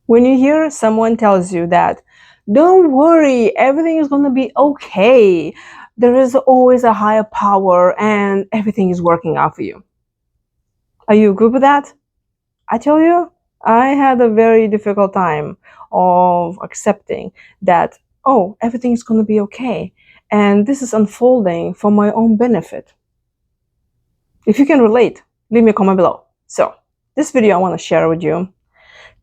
When you hear someone tells you that, don't worry, everything is going to be okay. There is always a higher power and everything is working out for you. Are you good with that? I tell you, I had a very difficult time of accepting that, oh, everything is going to be okay. And this is unfolding for my own benefit. If you can relate, leave me a comment below. So, this video I want to share with you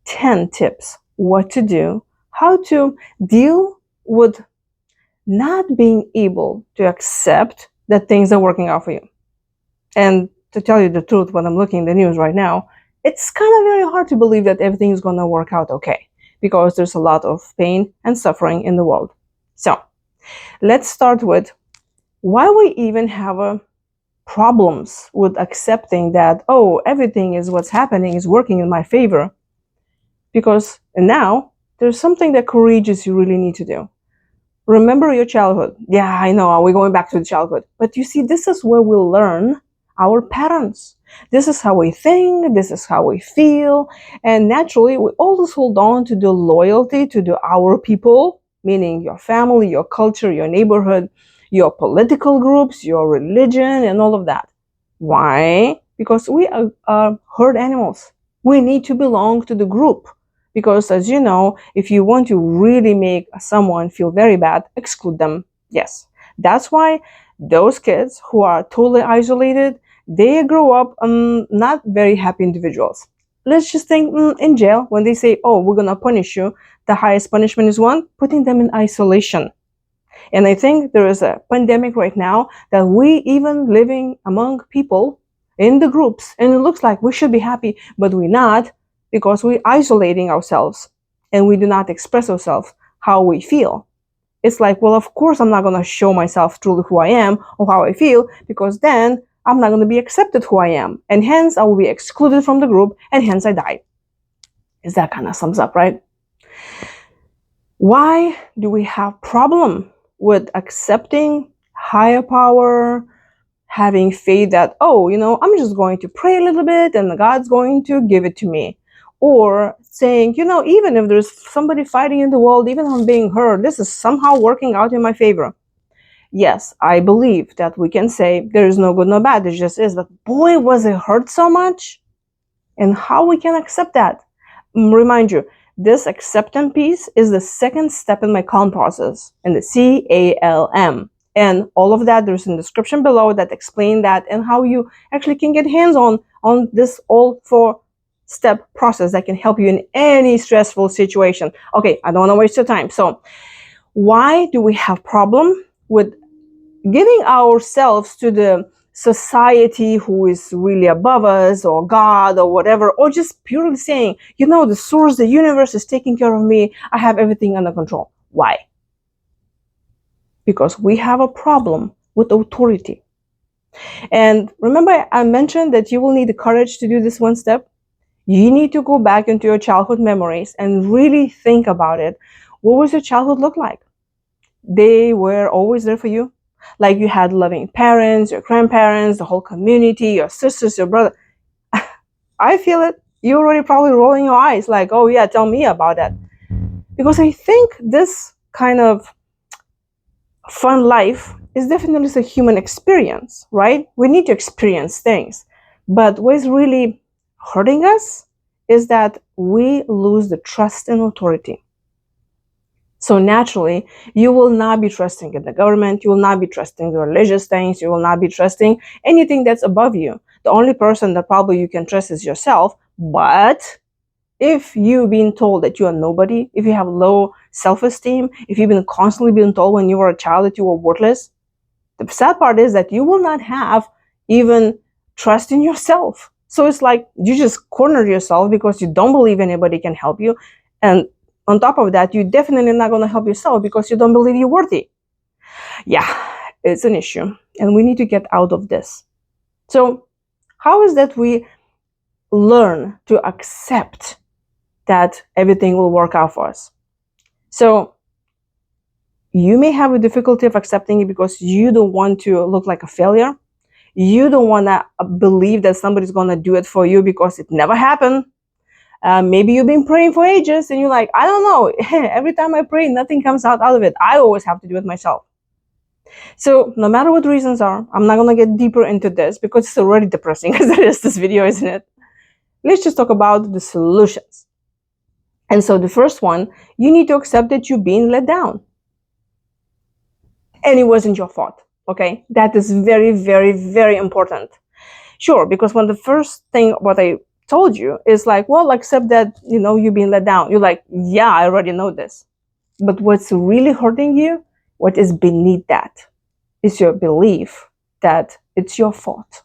10 tips what to do, how to deal with not being able to accept that things are working out for you. And to tell you the truth, when I'm looking at the news right now, it's kind of very hard to believe that everything is going to work out okay, because there's a lot of pain and suffering in the world. So, let's start with why we even have problems with accepting that, oh, everything is what's happening is working in my favor. Because now there's something that courageous you really need to do. Remember your childhood. Yeah, I know, we're going back to the childhood. But you see, this is where we learn our patterns. This is how we think, this is how we feel. And naturally, we always hold on to the loyalty to our people, meaning your family, your culture, your neighborhood, your political groups, your religion, and all of that. Why? Because we are herd animals. We need to belong to the group. Because as you know, if you want to really make someone feel very bad, exclude them. Yes. That's why those kids who are totally isolated, they grow up not very happy individuals. Let's just think in jail when they say, oh, we're going to punish you. The highest punishment is one, putting them in isolation. And I think there is a pandemic right now that we even living among people in the groups, and it looks like we should be happy, but we're not, because we're isolating ourselves and we do not express ourselves how we feel. It's like, well, of course, I'm not going to show myself truly who I am or how I feel, because then I'm not going to be accepted who I am. And hence, I will be excluded from the group, and hence I die. Is that kind of sums up, right? Why do we have problem with accepting higher power, having faith that, oh, I'm just going to pray a little bit and God's going to give it to me? Or saying, even if there's somebody fighting in the world, even if I'm being hurt, this is somehow working out in my favor. Yes, I believe that we can say there is no good, no bad. It just is. But boy, was it hurt so much. And how we can accept that. Remind you, this acceptance piece is the second step in my calm process, in the CALM. And all of that, there's a description below that explain that and how you actually can get hands on this all 4-step process that can help you in any stressful situation. Okay, I don't want to waste your time. So why do we have problem with giving ourselves to the society who is really above us, or God, or whatever, or just purely saying, the source, the universe is taking care of me, I have everything under control? Why? Because we have a problem with authority. And remember, I mentioned that you will need the courage to do this one step. You need to go back into your childhood memories and really think about it. What was your childhood look like? They were always there for you? Like you had loving parents, your grandparents, the whole community, your sisters, your brother. I feel it. You're already probably rolling your eyes like, oh yeah, tell me about that. Because I think this kind of fun life is definitely a human experience, right? We need to experience things. But what is really hurting us is that we lose the trust in authority. So naturally, you will not be trusting in the government, you will not be trusting the religious things, you will not be trusting anything that's above you. The only person that probably you can trust is yourself. But if you've been told that you are nobody, if you have low self-esteem, if you've been constantly being told when you were a child that you were worthless, the sad part is that you will not have even trust in yourself. So it's like you just cornered yourself because you don't believe anybody can help you. And on top of that, you're definitely not going to help yourself because you don't believe you're worthy. Yeah, it's an issue. And we need to get out of this. So how is that we learn to accept that everything will work out for us? So you may have a difficulty of accepting it because you don't want to look like a failure. You don't want to believe that somebody's going to do it for you because it never happened. Maybe you've been praying for ages and you're like, I don't know. Every time I pray, nothing comes out of it. I always have to do it myself. So no matter what the reasons are, I'm not going to get deeper into this because it's already depressing as it is, this video, isn't it? Let's just talk about the solutions. And so the first one, you need to accept that you're being let down. And it wasn't your fault. Okay? That is very, very, very important. Sure, because when the first thing what I told you is like, well, accept that, you've been let down. You're like, yeah, I already know this. But what's really hurting you, what is beneath that, is your belief that it's your fault.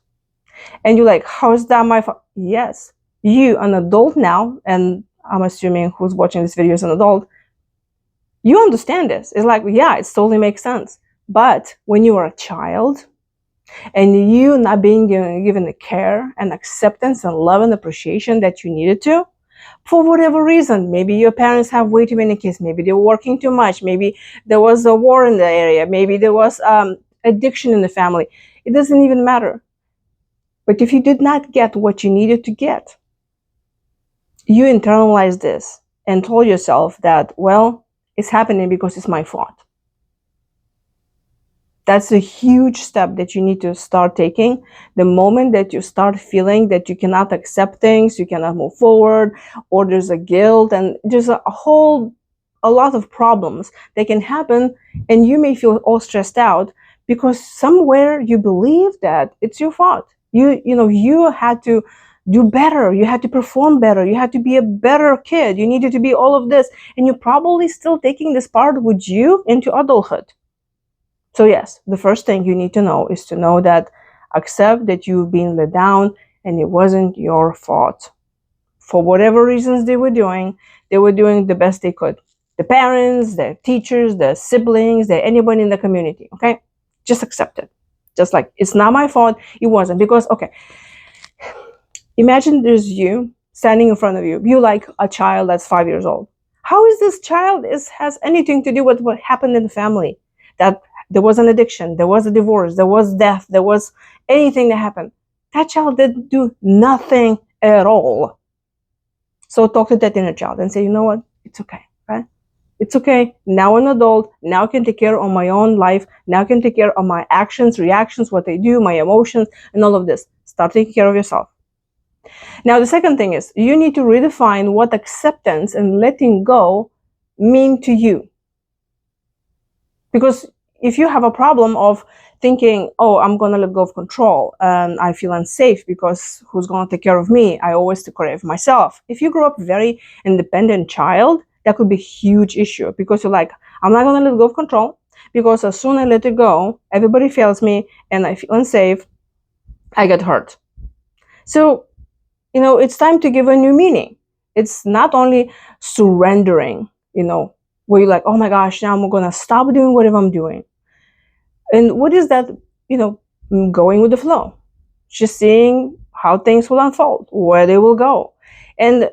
And you're like, how is that my fault? Yes, you, an adult now, and I'm assuming who's watching this video is an adult, you understand this. It's like, yeah, it totally makes sense. But when you were a child and you not being given the care and acceptance and love and appreciation that you needed to, for whatever reason, maybe your parents have way too many kids, maybe they were working too much, maybe there was a war in the area, maybe there was addiction in the family. It doesn't even matter. But if you did not get what you needed to get, you internalized this and told yourself that, well, it's happening because it's my fault. That's a huge step that you need to start taking. The moment that you start feeling that you cannot accept things, you cannot move forward, or there's a guilt and there's a lot of problems that can happen, and you may feel all stressed out because somewhere you believe that it's your fault. You had to do better, you had to perform better, you had to be a better kid, you needed to be all of this, and you're probably still taking this part with you into adulthood. So yes, the first thing you need to know is to know that accept that you've been let down and it wasn't your fault. For whatever reasons they were doing the best they could. The parents, the teachers, the siblings, anyone in the community, okay? Just accept it. Just like, it's not my fault, it wasn't. Because, okay, imagine there's you standing in front of you. You like a child that's 5 years old. How is this child has anything to do with what happened in the family? That there was an addiction, there was a divorce, there was death, there was anything that happened. That child didn't do nothing at all. So talk to that inner child and say, you know what? It's okay, right? It's okay. Now I'm an adult. Now I can take care of my own life. Now I can take care of my actions, reactions, what I do, my emotions, and all of this. Start taking care of yourself. Now, the second thing is you need to redefine what acceptance and letting go mean to you. Because if you have a problem of thinking, oh, I'm going to let go of control and I feel unsafe because who's going to take care of me? I always take care of myself. If you grow up very independent child, that could be a huge issue because you're like, I'm not going to let go of control because as soon as I let it go, everybody fails me and I feel unsafe, I get hurt. So, it's time to give a new meaning. It's not only surrendering, where you're like, oh my gosh, now I'm going to stop doing whatever I'm doing. And what is that, going with the flow, just seeing how things will unfold, where they will go. And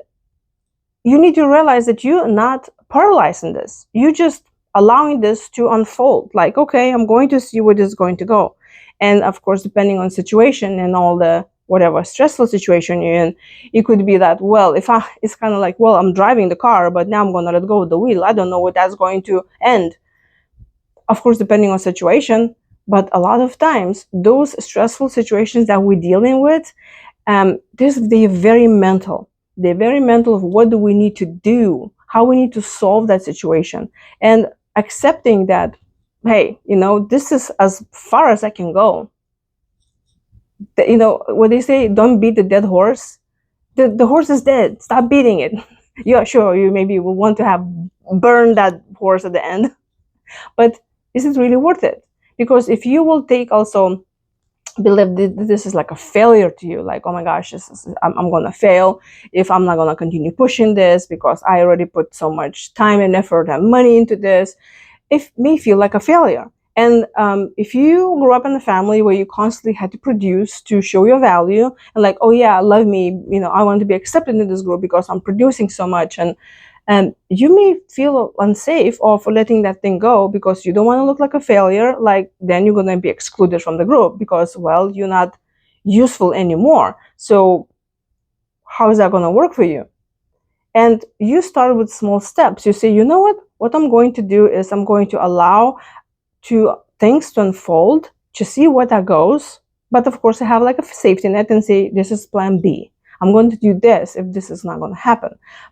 you need to realize that you're not paralyzed in this. You're just allowing this to unfold. Like, okay, I'm going to see where this is going to go. And of course, depending on situation and all the whatever stressful situation you're in, it could be that, well, it's kind of like, well, I'm driving the car, but now I'm going to let go of the wheel. I don't know where that's going to end. Of course, depending on situation, but a lot of times those stressful situations that we're dealing with, they're very mental. They're very mental of what do we need to do, how we need to solve that situation, and accepting that, hey, this is as far as I can go. What they say, don't beat the dead horse. The horse is dead. Stop beating it. Yeah, sure, you maybe will want to have burn that horse at the end, but is it really worth it? Because if you will take also believe this is like a failure to you, like, oh my gosh, I'm gonna fail if I'm not gonna continue pushing this because I already put so much time and effort and money into this, it may feel like a failure. And if you grew up in a family where you constantly had to produce to show your value and like, oh yeah, love me, I want to be accepted in this group because I'm producing so much, and you may feel unsafe of letting that thing go because you don't want to look like a failure. Like, then you're going to be excluded from the group because, well, you're not useful anymore. So how is that going to work for you? And you start with small steps. You say, you know what I'm going to do is I'm going to allow to things to unfold, to see what that goes. But of course, I have like a safety net and say, this is plan B. I'm going to do this if this is not going to happen.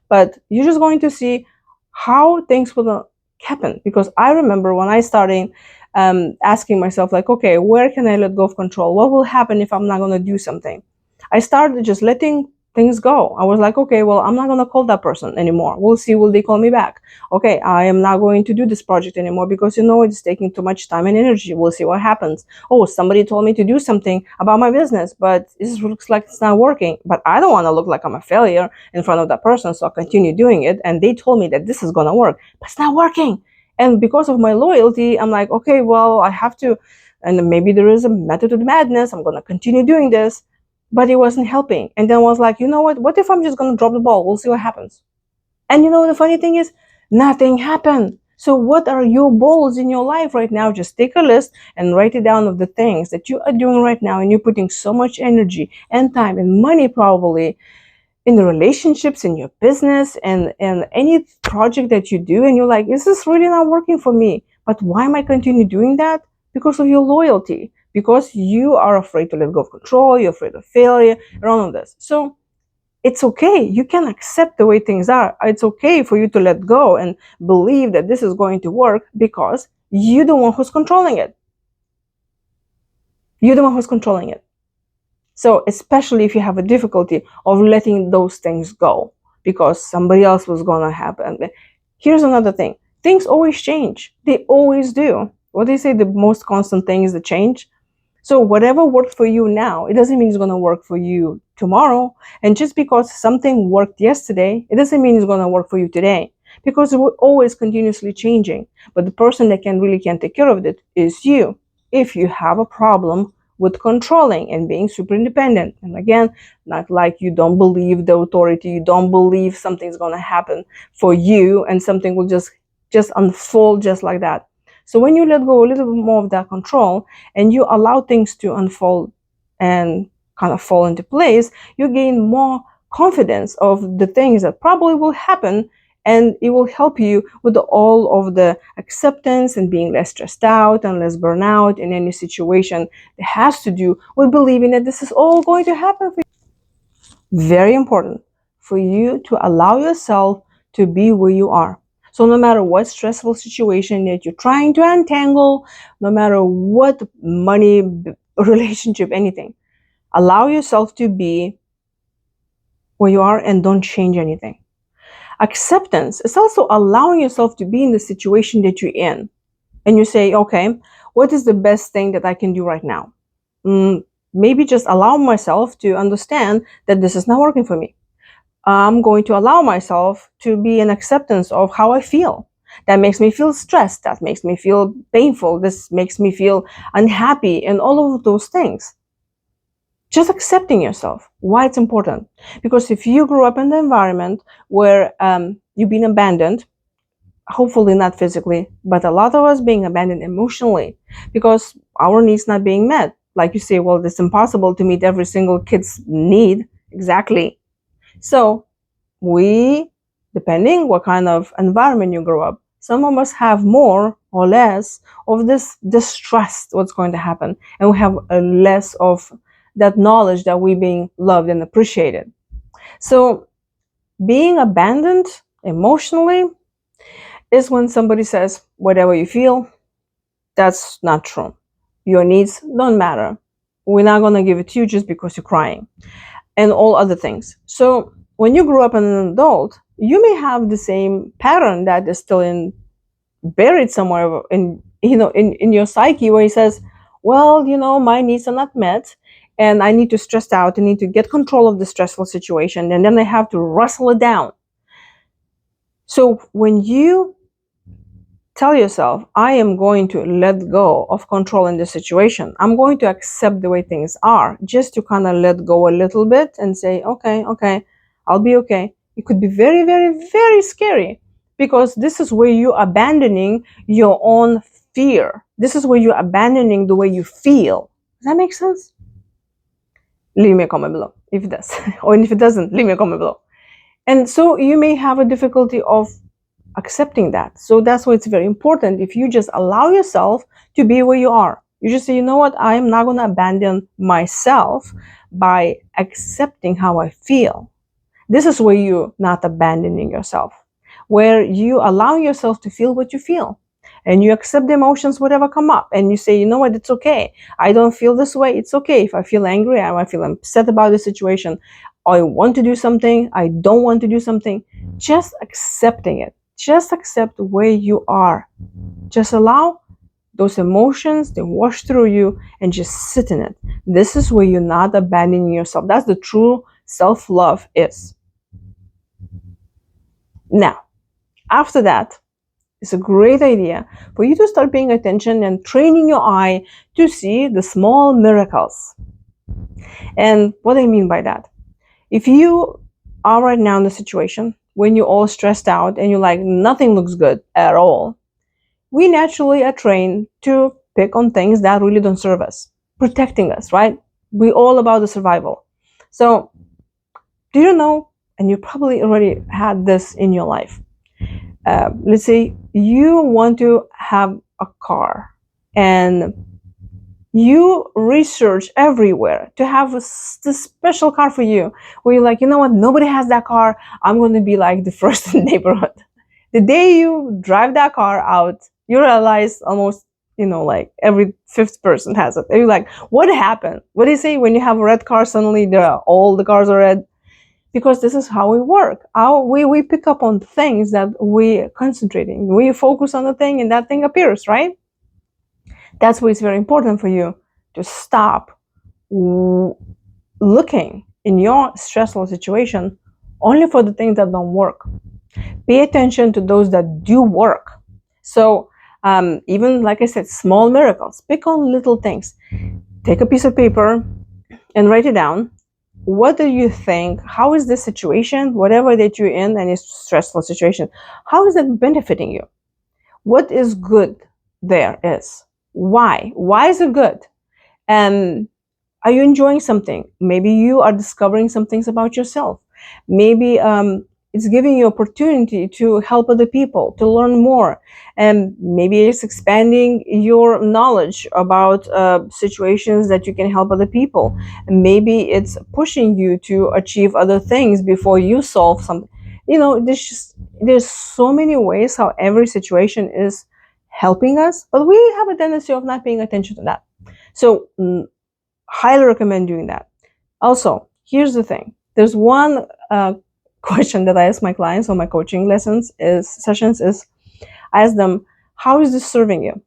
But you're just going to see how things will happen. Because I remember when I started asking myself, like, okay, where can I let go of control? What will happen if I'm not going to do something? I started just letting things go. I was like, okay, well, I'm not going to call that person anymore. We'll see, will they call me back? Okay, I am not going to do this project anymore because it's taking too much time and energy. We'll see what happens. Oh, somebody told me to do something about my business, but it looks like it's not working. But I don't want to look like I'm a failure in front of that person, so I'll continue doing it. And they told me that this is going to work, but it's not working. And because of my loyalty, I'm like, okay, well, I have to, and maybe there is a method to the madness. I'm going to continue doing this, but it wasn't helping. And then I was like, you know what if I'm just going to drop the ball? We'll see what happens. And the funny thing is, nothing happened. So what are your goals in your life right now? Just take a list and write it down of the things that you are doing right now, and you're putting so much energy and time and money probably in the relationships, in your business, and any project that you do, and you're like, this is really not working for me. But why am I continue doing that? Because of your loyalty, because you are afraid to let go of control, you're afraid of failure, and all of this. So it's okay. You can accept the way things are. It's okay for you to let go and believe that this is going to work, because you're the one who's controlling it. You're the one who's controlling it. So especially if you have a difficulty of letting those things go because somebody else was going to happen. Here's another thing. Things always change. They always do. What they say, the most constant thing is the change. So whatever worked for you now, it doesn't mean it's going to work for you tomorrow. And just because something worked yesterday, it doesn't mean it's going to work for you today, because we're always continuously changing. But the person that can take care of it is you. If you have a problem with controlling and being super independent, and again, not like you don't believe the authority, you don't believe something's going to happen for you and something will just unfold just like that. So when you let go a little bit more of that control and you allow things to unfold and kind of fall into place, you gain more confidence of the things that probably will happen, and it will help you with all of the acceptance and being less stressed out and less burnout in any situation that has to do with believing that this is all going to happen for you. Very important for you to allow yourself to be where you are. So no matter what stressful situation that you're trying to untangle, no matter what money, relationship, anything, allow yourself to be where you are and don't change anything. Acceptance is also allowing yourself to be in the situation that you're in. And you say, okay, what is the best thing that I can do right now? Maybe just allow myself to understand that this is not working for me. I'm going to allow myself to be in acceptance of how I feel. That makes me feel stressed. That makes me feel painful. This makes me feel unhappy, and all of those things. Just accepting yourself. Why it's important? Because if you grew up in the environment where you've been abandoned, hopefully not physically, but a lot of us being abandoned emotionally because our needs not being met. Like you say, well, it's impossible to meet every single kid's need. Exactly. So we, depending what kind of environment you grow up, some of us have more or less of this distrust what's going to happen, and we have a less of that knowledge that we're being loved and appreciated. So being abandoned emotionally is when somebody says, whatever you feel, that's not true. Your needs don't matter. We're not going to give it to you just because you're crying, and all other things. So when you grow up as an adult, you may have the same pattern that is still buried somewhere in your psyche, where he says, well, my needs are not met, and I need to stress out. I need to get control of the stressful situation, and then I have to wrestle it down. So when you tell yourself, I am going to let go of controlling the situation, I'm going to accept the way things are, just to kind of let go a little bit and say, okay, I'll be okay. It could be very, very, very scary, because this is where you're abandoning your own fear. This is where you're abandoning the way you feel. Does that make sense? Leave me a comment below if it does. Or if it doesn't, leave me a comment below. And so you may have a difficulty of accepting that. So that's why it's very important if you just allow yourself to be where you are. You just say, you know what, I'm not going to abandon myself by accepting how I feel. This is where you're not abandoning yourself, where you allow yourself to feel what you feel. And you accept the emotions, whatever come up, and you say, you know what, it's okay. I don't feel this way. It's okay. If I feel angry, I feel upset about the situation. I want to do something. I don't want to do something. Just accepting it. Just accept where you are. Just allow those emotions to wash through you and just sit in it. This is where you're not abandoning yourself. That's the true self-love is. Now, after that, it's a great idea for you to start paying attention and training your eye to see the small miracles. And what I mean by that, if you are right now in a situation when you're all stressed out and you're like, nothing looks good at all, we naturally are trained to pick on things that really don't serve us, protecting us, right? We all about the survival. So, do you know, and you probably already had this in your life, let's say you want to have a car and you research everywhere to have this special car for you, where you're like, you know what, nobody has that car, I'm going to be like the first in the neighborhood. The day you drive that car out, you realize almost, like every fifth person has it. And you're like, what happened? What do you say when you have a red car, suddenly all the cars are red? Because this is how we work. We pick up on things that we concentrating. We focus on the thing and that thing appears, right? That's why it's very important for you to stop looking in your stressful situation only for the things that don't work. Pay attention to those that do work. So even like I said, small miracles. Pick on little things. Take a piece of paper and write it down. What do you think? How is this situation, whatever that you're in, and it's a stressful situation, how is it benefiting you? What is good there is? Why? Why is it good? And are you enjoying something? Maybe you are discovering some things about yourself. Maybe it's giving you opportunity to help other people, to learn more. And maybe it's expanding your knowledge about situations that you can help other people. And maybe it's pushing you to achieve other things before you solve something. There's so many ways how every situation is helping us, but we have a tendency of not paying attention to that. So highly recommend doing that. Also, here's the thing. There's one question that I ask my clients on my coaching sessions is, I ask them, how is this serving you?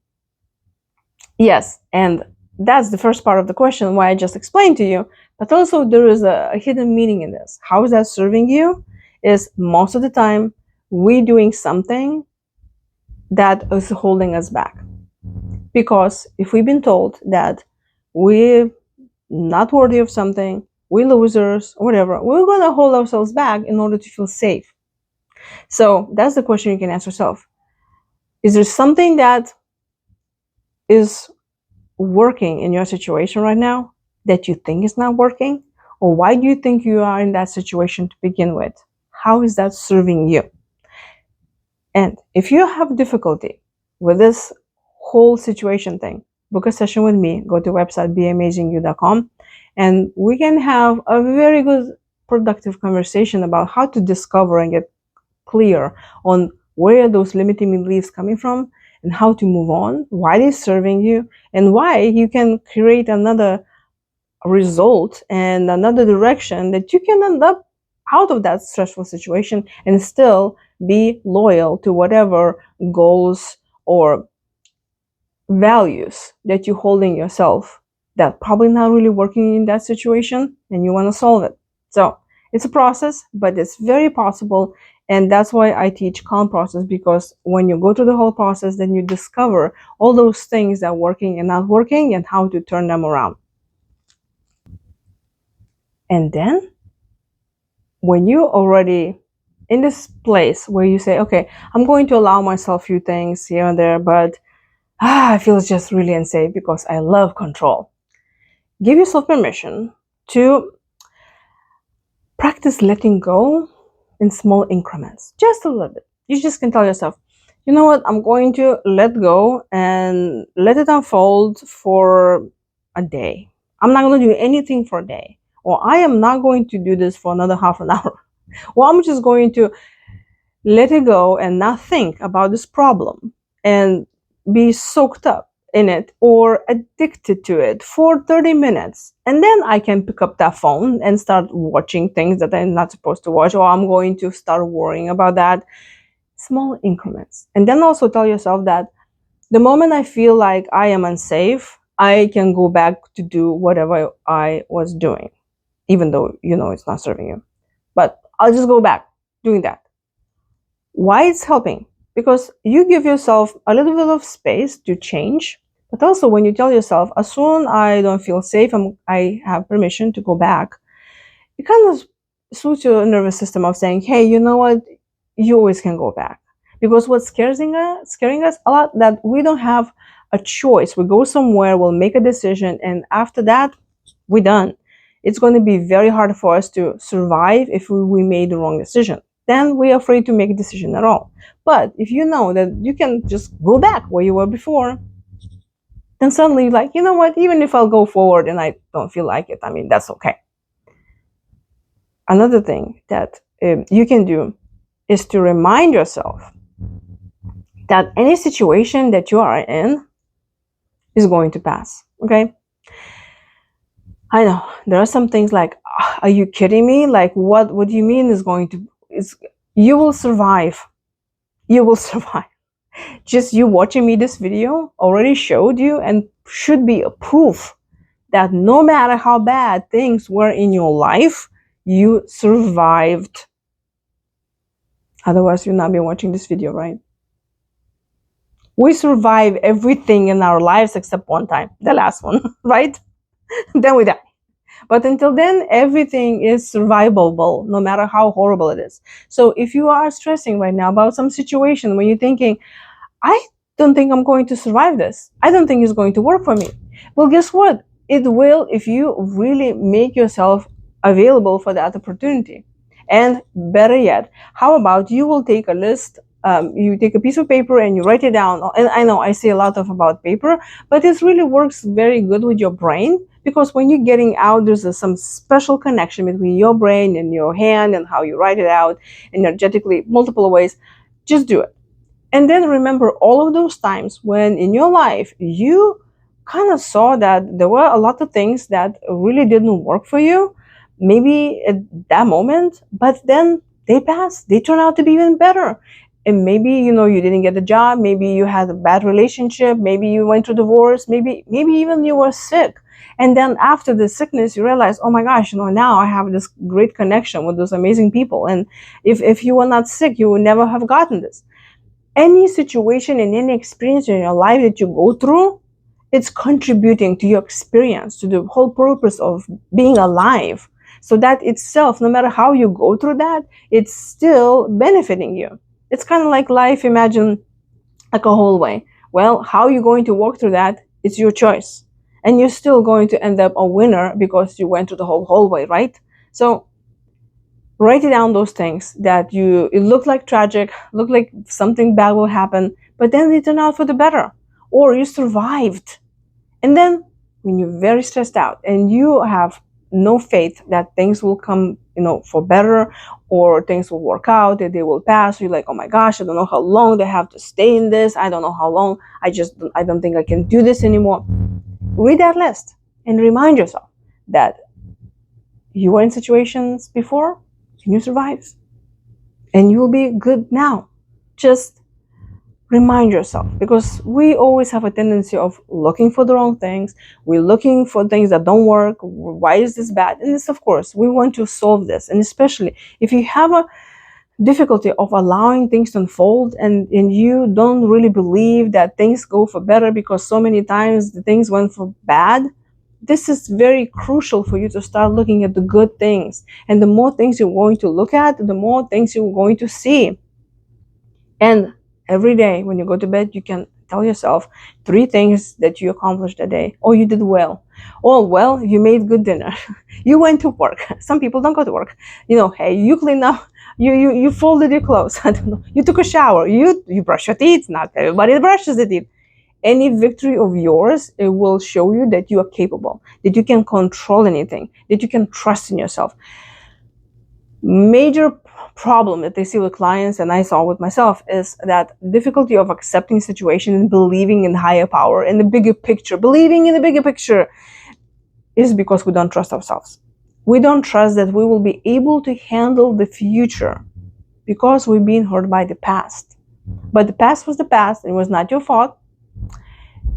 Yes, and that's the first part of the question, why I just explained to you. But also there is a hidden meaning in this. How is that serving you? Is most of the time we doing something that is holding us back. Because if we've been told that we're not worthy of something, we're losers, or whatever, we're going to hold ourselves back in order to feel safe. So that's the question you can ask yourself. Is there something that is working in your situation right now that you think is not working? Or why do you think you are in that situation to begin with? How is that serving you? And if you have difficulty with this whole situation thing, book a session with me. Go to website beamazingyou.com and we can have a very good productive conversation about how to discover and get clear on where those limiting beliefs coming from and how to move on, why they're serving you, and why you can create another result and another direction that you can end up out of that stressful situation and still be loyal to whatever goals or values that you hold in yourself that probably not really working in that situation and you want to solve it. So it's a process, but it's very possible. And that's why I teach calm process, because when you go through the whole process, then you discover all those things that are working and not working and how to turn them around. And then when you're already in this place where you say, okay, I'm going to allow myself a few things here and there, but I feel it's just really unsafe because I love control. Give yourself permission to practice letting go in small increments, just a little bit. You just can tell yourself, you know what, I'm going to let go and let it unfold for a day. I'm not going to do anything for a day. Or I am not going to do this for another half an hour. Well, I'm just going to let it go and not think about this problem and be soaked up in it or addicted to it for 30 minutes. And then I can pick up that phone and start watching things that I'm not supposed to watch, or I'm going to start worrying about that. Small increments. And then also tell yourself that the moment I feel like I am unsafe, I can go back to do whatever I was doing, even though you know it's not serving you. But I'll just go back doing that. Why it's helping? Because you give yourself a little bit of space to change, but also when you tell yourself, as soon I don't feel safe, I have permission to go back, it kind of suits your nervous system of saying, hey, you know what, you always can go back. Because what's scaring us a lot, that we don't have a choice. We go somewhere, we'll make a decision, and after that, we're done. It's going to be very hard for us to survive if we made the wrong decision. Then we're afraid to make a decision at all. But if you know that you can just go back where you were before, then suddenly you're like, you know what, even if I'll go forward and I don't feel like it, I mean, that's okay. Another thing that you can do is to remind yourself that any situation that you are in is going to pass. Okay? I know there are some things like, are you kidding me? Like, what do you mean is going to? Is you will survive. You will survive. Just you watching me this video already showed you and should be a proof that no matter how bad things were in your life, you survived. Otherwise, you'd not be watching this video, right? We survive everything in our lives except one time, the last one, right? Then we die. But until then, everything is survivable, no matter how horrible it is. So if you are stressing right now about some situation when you're thinking, I don't think I'm going to survive this, I don't think it's going to work for me. Well, guess what? It will if you really make yourself available for that opportunity. And better yet, how about you will take a list, you take a piece of paper and you write it down. And I know I say a lot of about paper, but it really works very good with your brain, because when you're getting out, there's some special connection between your brain and your hand and how you write it out energetically, multiple ways. Just do it. And then remember all of those times when in your life you kind of saw that there were a lot of things that really didn't work for you, maybe at that moment, but then they passed. They turned out to be even better. And maybe, you know, you didn't get the job, maybe you had a bad relationship, maybe you went through divorce, maybe even you were sick. And then after the sickness, you realize, oh my gosh, you know, now I have this great connection with those amazing people. And if you were not sick, you would never have gotten this. Any situation and any experience in your life that you go through, it's contributing to your experience, to the whole purpose of being alive. So that itself, no matter how you go through that, it's still benefiting you. It's kind of like life, imagine like a hallway. Well, how you're going to walk through that, it's your choice. And you're still going to end up a winner because you went through the whole hallway, right? So write it down, those things that it looked like tragic, looked like something bad will happen, but then they turn out for the better, or you survived. And then when you're very stressed out and you have no faith that things will come, you know, for better, or things will work out, that they will pass, you're like, oh my gosh, I don't know how long they have to stay in this, I don't know how long, I don't think I can do this anymore. Read that list and remind yourself that you were in situations before and you survived, and you will be good now. Just remind yourself, because we always have a tendency of looking for the wrong things. We're looking for things that don't work. Why is this bad? And this, of course, we want to solve this. And especially if you have a difficulty of allowing things to unfold, and you don't really believe that things go for better because so many times the things went for bad, this is very crucial for you to start looking at the good things. And the more things you're going to look at, the more things you're going to see. And every day when you go to bed, you can tell yourself 3 things that you accomplished a day. Oh, you did well. Oh, well, you made good dinner. You went to work. Some people don't go to work. You know, hey, you clean up You folded your clothes. I don't know. You took a shower. You brush your teeth. Not everybody brushes the teeth. Any victory of yours, it will show you that you are capable, that you can control anything, that you can trust in yourself. Major problem that they see with clients, and I saw with myself, is that difficulty of accepting situation and believing in higher power, in the bigger picture. Believing in the bigger picture is because we don't trust ourselves. We don't trust that we will be able to handle the future because we've been hurt by the past. But the past was the past, and it was not your fault,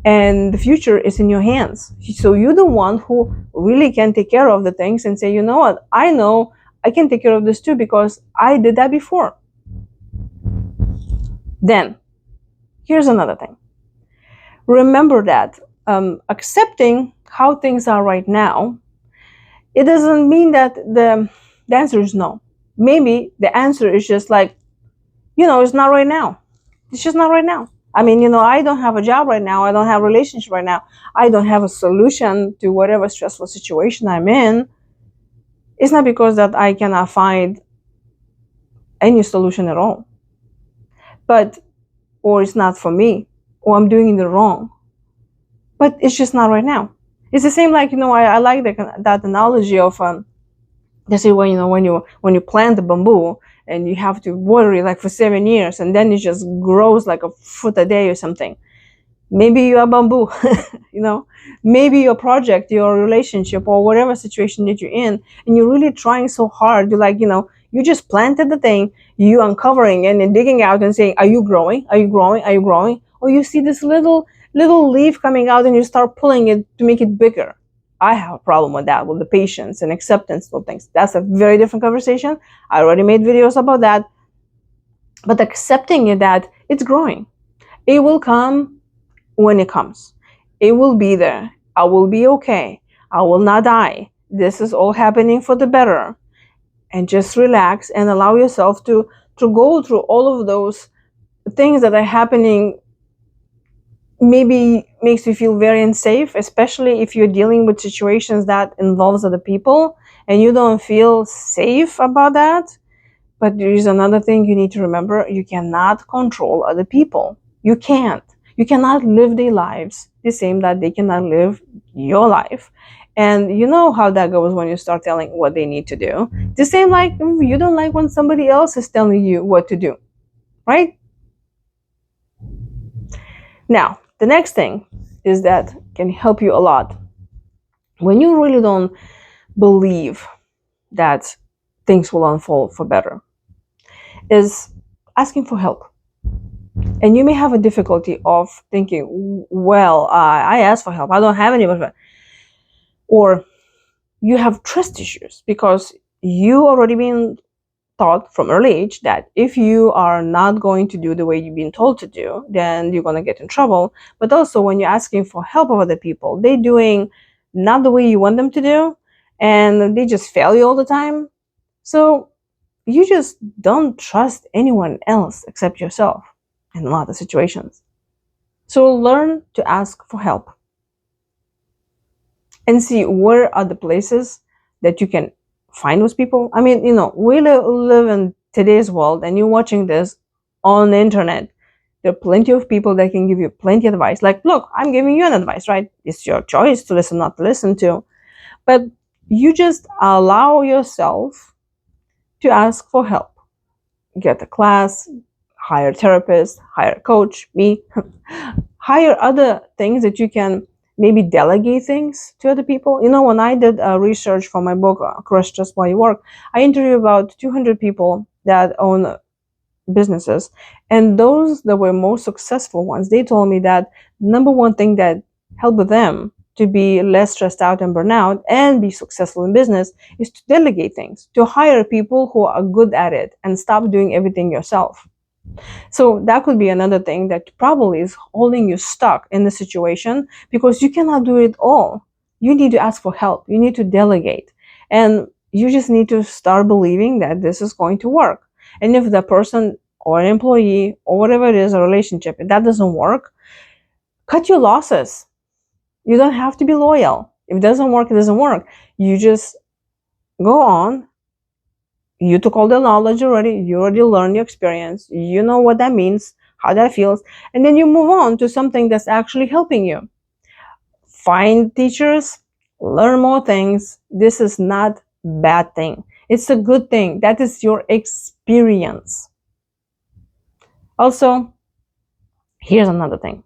and the future is in your hands. So you're the one who really can take care of the things and say, you know what, I know I can take care of this too because I did that before. Then, here's another thing. Remember that accepting how things are right now, it doesn't mean that the answer is no. Maybe the answer is just like, it's not right now. It's just not right now. I mean, I don't have a job right now. I don't have a relationship right now. I don't have a solution to whatever stressful situation I'm in. It's not because that I cannot find any solution at all. But, or it's not for me, or I'm doing it wrong. But it's just not right now. It's the same like, I like that analogy of, they say, well, when you plant the bamboo and you have to water it like for 7 years, and then it just grows like a foot a day or something. Maybe you are bamboo, maybe your project, your relationship, or whatever situation that you're in, and you're really trying so hard. You're like, you just planted the thing, you uncovering and then digging out and saying, are you growing? Are you growing? Are you growing? Or you see this little leaf coming out and you start pulling it to make it bigger. I have a problem with that, with the patience and acceptance of things. That's a very different conversation. I already made videos about that. But accepting it that it's growing. It will come when it comes. It will be there. I will be okay. I will not die. This is all happening for the better. And just relax and allow yourself to go through all of those things that are happening. Maybe makes you feel very unsafe, especially if you're dealing with situations that involves other people and you don't feel safe about that. But there is another thing you need to remember. You cannot control other people. You can't. You cannot live their lives the same that they cannot live your life. And you know how that goes when you start telling what they need to do. The same like you don't like when somebody else is telling you what to do, right? Now, the next thing is that can help you a lot. When you really don't believe that things will unfold for better, is asking for help. And you may have a difficulty of thinking, well, I asked for help, I don't have anybody. Or you have trust issues because you already been taught from early age that if you are not going to do the way you've been told to do, then you're going to get in trouble. But also when you're asking for help of other people, they're doing not the way you want them to do, and they just fail you all the time. So you just don't trust anyone else except yourself in a lot of situations. So learn to ask for help and see where are the places that you can find those people. I mean, we live in today's world and you're watching this on the internet. There are plenty of people that can give you plenty of advice. Like, look, I'm giving you an advice, right? It's your choice to listen, not to listen to. But you just allow yourself to ask for help. Get a class, hire a therapist, hire a coach, me, hire other things that you can maybe delegate things to other people. When I did research for my book, Crush Just While You Work, I interviewed about 200 people that own businesses. And those that were most successful ones, they told me that number one thing that helped them to be less stressed out and burn out and be successful in business is to delegate things, to hire people who are good at it and stop doing everything yourself. So that could be another thing that probably is holding you stuck in the situation because you cannot do it all. You need to ask for help. You need to delegate. And you just need to start believing that this is going to work. And if the person or an employee or whatever it is, a relationship, if that doesn't work, cut your losses. You don't have to be loyal. If it doesn't work, it doesn't work. You just go on, You took all the knowledge already, you already learned your experience, you know what that means, how that feels, and then you move on to something that's actually helping you. Find teachers, learn more things. This is not bad thing. It's a good thing. That is your experience. Also, here's another thing.